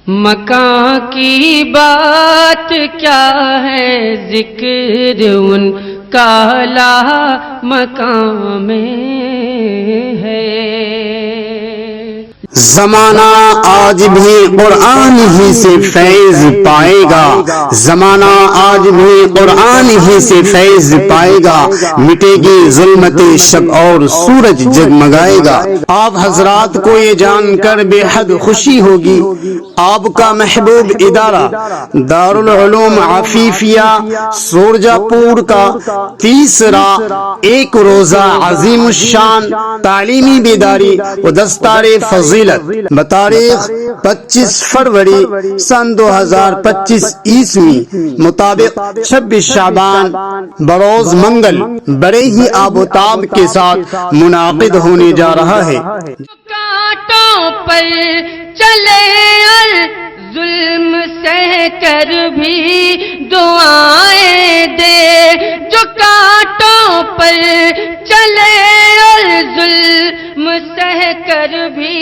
مکان کی بات کیا ہے، ذکر ان کا لا مکان میں ہے۔ زمانہ آج بھی قرآن ہی سے فیض پائے گا، زمانہ آج بھی قرآن ہی سے فیض پائے گا، مٹے گی ظلمت شب اور سورج جگمگائے گا۔ آپ حضرات کو یہ جان کر بے حد خوشی ہوگی، آپ کا محبوب ادارہ دارالعلوم عفیفیہ سورجا پور کا تیسرا ایک روزہ عظیم الشان تعلیمی بیداری و دستار فضیلت بتاریخ 25 فروری سن 2025 عیسوی مطابق 26 شعبان بروز منگل بڑے ہی آب و تاب کے ساتھ منعقد ہونے جا رہا ہے۔ کانٹوں پر چلے اور ظلم سہ کر بھی دعائیں دے، جو کانٹوں پر چلے اور ظلم سہ کر بھی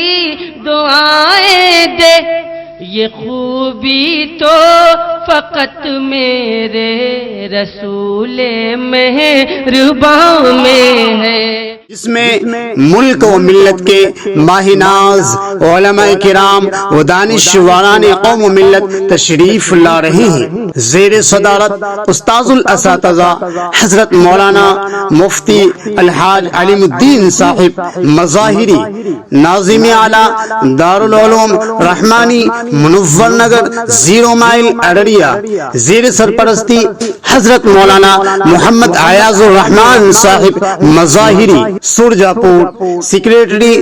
دعائیں دے، یہ خوبی تو فقط میرے رسول مہرباں میں ہے۔ اس میں ملک و ملت کے ماہ ناز علماء کرام و دانشوران قوم و ملت تشریف لا رہے ہیں۔ زیر صدارت استاذ الاساتذہ حضرت مولانا مفتی الحاج علیم الدین صاحب مظاہری، ناظم اعلیٰ دارالعلوم رحمانی منور نگر 0 مائل ارڑیا، زیر سرپرستی حضرت مولانا محمد ایاز الرحمان صاحب مظاہری سورجا پور، سیکریٹری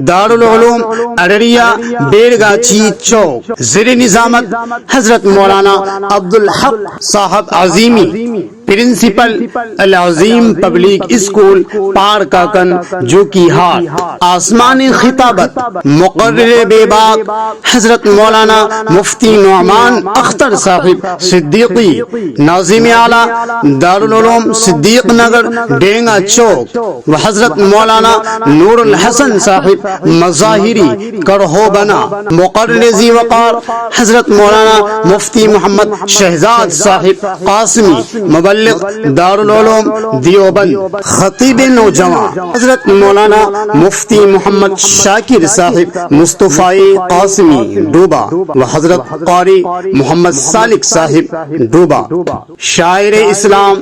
دارالعلوم ارڑیا بیرگاچی چوک، زیر نظامت حضرت مولانا عبدالحق صاحب عظیمی، پرنسپل العظیم پبلک اسکول پارکاکن جو کی ہاٹ، آسمان خطابت مقرر بے باک حضرت مولانا مفتی نعمان اختر صاحب صدیقی، ناظم اعلیٰ دارالعلوم صدیق نگر ڈینگا چوک، و حضرت مولانا نور الحسن صاحب مظاہری کرہو بنا، مقرر ذی وقار حضرت مولانا مفتی محمد شہزاد صاحب قاسمی، مبلغ دارالعلوم دیوبند، خطیب نوجوان حضرت مولانا مفتی محمد شاکر صاحب مصطفی قاسمی ڈوبا، و حضرت قاری محمد سالک صاحب ڈوبا، شاعر اسلام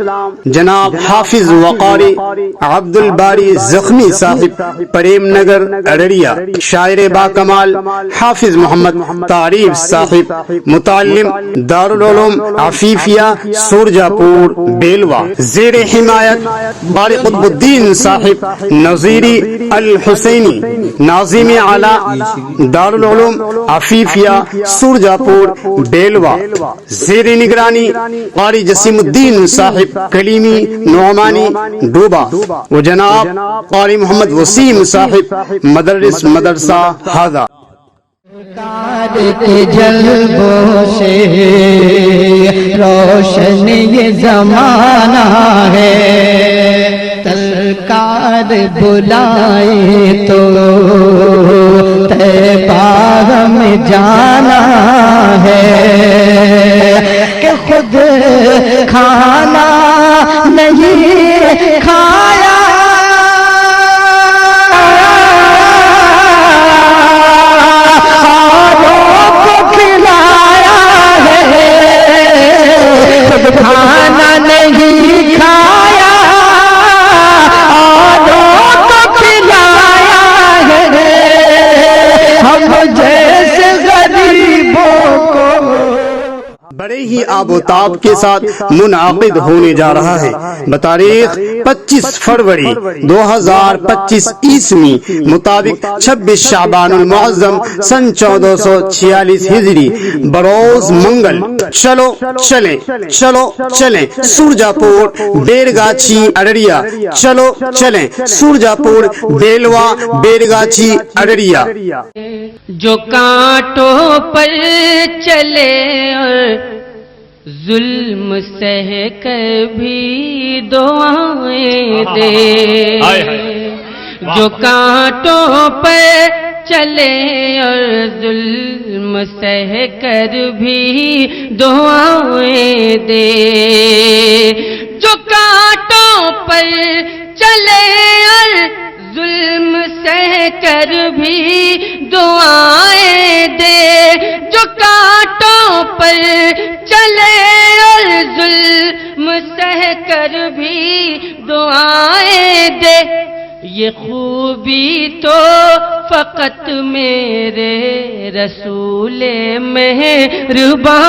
جناب حافظ وقاری عبد الباری زخمی صاحب پریم نگر ارڑیا، شاعر با کمال حافظ محمد تعریف صاحب متعلم دارالعلوم عفیفیہ سورجا پور بیلوا، زیر حمایت قاری قطب الدین صاحب نظیری الحسینی، ناظم اعلیٰ دارالعلوم عفیفیہ سورجا پور بیلوا، زیر نگرانی قاری جسیم الدین صاحب کلیمی نعمانی ڈوبا، و جناب قاری محمد وسیم صاحب مدرس مدرسہ ہادا۔ کے جلووں سے روشن یہ زمانہ ہے، سرکار بلائے تو طیبہ میں جانا ہے، کہ خود کھانا نہیں کھایا کھانا نہیں کھایا اوروں کو کھلایا ہے، ہم جیسے غریبوں کو۔ بڑے ہی آب و تاب کے ساتھ منعقد ہونے جا رہا ہے، بتاریخ 25 فروری 2025 عیسوی مطابق 26 شعبان المعظم سن 1446 ہجری بروز منگل۔ چلو چلیں، چلو چلیں سورجا پور بیرگاچی ارڑیا، چلو چلیں سورجا پور بیلوا بیرگاچی ارڑیا۔ جو کانٹوں پر چلے اور ظلم سہ کر بھی دعائیں دے، جو کانٹوں پر چلے اور ظلم سہ کر بھی دعائیں دے، جو کانٹوں پر چلے اور ظلم سہ کر بھی دعائیں دے، جو کانٹوں پر چلے اور ظلم سہ کر بھی دعائیں دے، یہ خوبی تو فقط میرے رسول مہربان